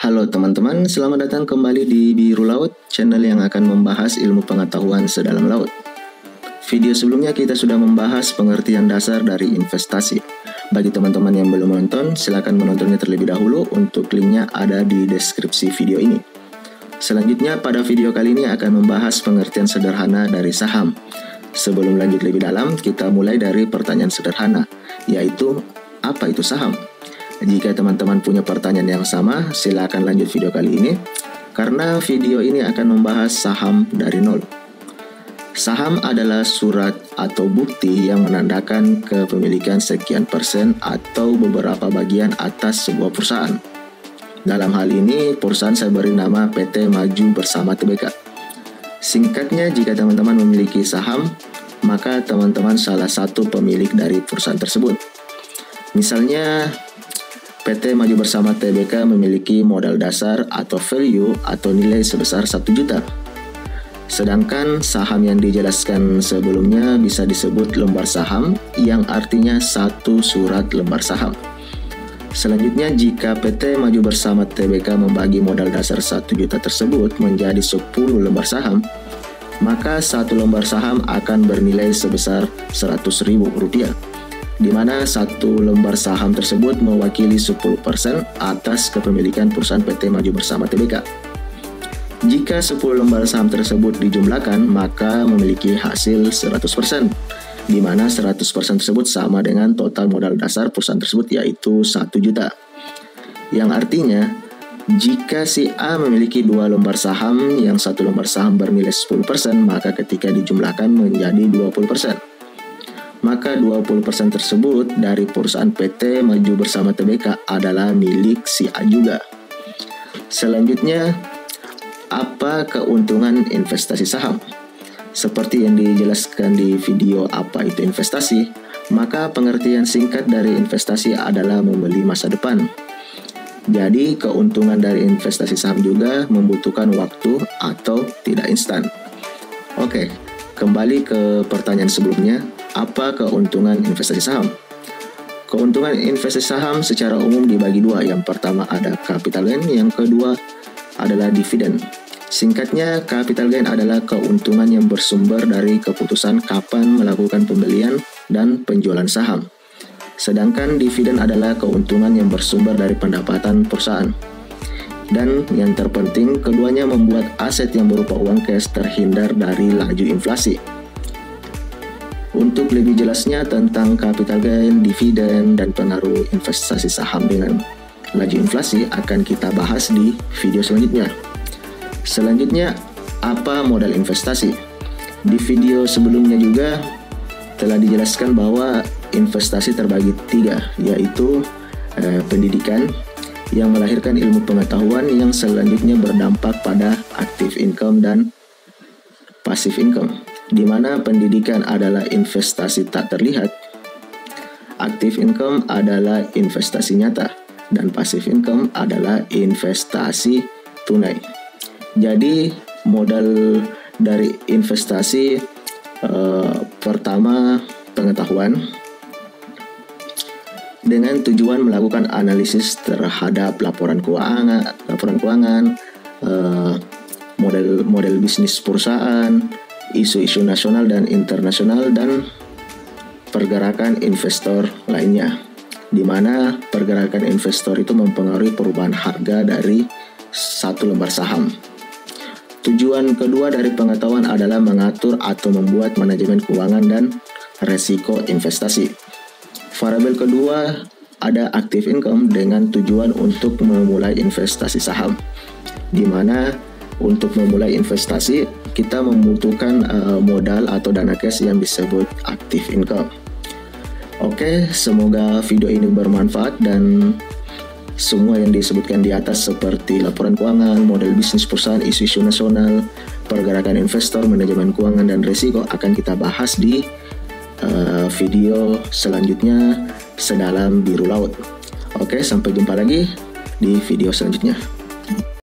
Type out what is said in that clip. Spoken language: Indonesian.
Halo teman-teman, selamat datang kembali di Biru Laut, channel yang akan membahas ilmu pengetahuan sedalam laut. Video sebelumnya kita sudah membahas pengertian dasar dari investasi. Bagi teman-teman yang belum menonton, silakan menontonnya terlebih dahulu, untuk linknya ada di deskripsi video ini. Selanjutnya pada video kali ini akan membahas pengertian sederhana dari saham. Sebelum lanjut lebih dalam, kita mulai dari pertanyaan sederhana, yaitu apa itu saham? Jika teman-teman punya pertanyaan yang sama, silakan lanjut video kali ini, karena video ini akan membahas saham dari nol. Saham adalah surat atau bukti yang menandakan kepemilikan sekian persen atau beberapa bagian atas sebuah perusahaan. Dalam hal ini, perusahaan saya beri nama PT Maju Bersama Tbk. Singkatnya, jika teman-teman memiliki saham, maka teman-teman salah satu pemilik dari perusahaan tersebut. Misalnya, PT Maju Bersama Tbk memiliki modal dasar atau value atau nilai sebesar 1 juta. Sedangkan saham yang dijelaskan sebelumnya bisa disebut lembar saham, yang artinya satu surat lembar saham. Selanjutnya, jika PT Maju Bersama Tbk membagi modal dasar 1 juta tersebut menjadi 10 lembar saham, maka satu lembar saham akan bernilai sebesar Rp100.000, di mana satu lembar saham tersebut mewakili 10% atas kepemilikan perusahaan PT Maju Bersama Tbk. Jika 10 lembar saham tersebut dijumlahkan, maka memiliki hasil 100%, di mana 100% tersebut sama dengan total modal dasar perusahaan tersebut, yaitu 1 juta. Yang artinya, jika si A memiliki 2 lembar saham, yang satu lembar saham bernilai 10%, maka ketika dijumlahkan menjadi 20%. Maka 20% tersebut dari perusahaan PT Maju Bersama Tbk adalah milik si A juga. Selanjutnya, apa keuntungan investasi saham? Seperti yang dijelaskan di video apa itu investasi, maka pengertian singkat dari investasi adalah membeli masa depan. Jadi, keuntungan dari investasi saham juga membutuhkan waktu atau tidak instan. Oke, kembali ke pertanyaan sebelumnya. Apa keuntungan investasi saham? Keuntungan investasi saham secara umum dibagi dua. Yang pertama ada capital gain, yang kedua adalah dividen. Singkatnya, capital gain adalah keuntungan yang bersumber dari keputusan kapan melakukan pembelian dan penjualan saham. Sedangkan dividen adalah keuntungan yang bersumber dari pendapatan perusahaan. Dan yang terpenting, keduanya membuat aset yang berupa uang cash terhindar dari laju inflasi. Untuk lebih jelasnya tentang capital gain, dividen, dan pengaruh investasi saham dengan laju inflasi akan kita bahas di video selanjutnya. Selanjutnya, apa modal investasi? Di video sebelumnya juga telah dijelaskan bahwa investasi terbagi 3, yaitu pendidikan yang melahirkan ilmu pengetahuan yang selanjutnya berdampak pada active income dan passive income, di mana pendidikan adalah investasi tak terlihat, active income adalah investasi nyata, dan passive income adalah investasi tunai. Jadi modal dari investasi pertama pengetahuan, dengan tujuan melakukan analisis terhadap laporan keuangan, model bisnis perusahaan, isu-isu nasional dan internasional, dan pergerakan investor lainnya, di mana pergerakan investor itu mempengaruhi perubahan harga dari satu lembar saham. Tujuan kedua dari pengetahuan adalah mengatur atau membuat manajemen keuangan dan resiko investasi. Variabel kedua ada active income dengan tujuan untuk memulai investasi saham, di mana untuk memulai investasi kita membutuhkan modal atau dana cash yang disebut active income. Oke, semoga video ini bermanfaat dan semua yang disebutkan di atas seperti laporan keuangan, model bisnis perusahaan, isu-isu nasional, pergerakan investor, manajemen keuangan, dan risiko akan kita bahas di video selanjutnya sedalam biru laut. Oke, sampai jumpa lagi di video selanjutnya.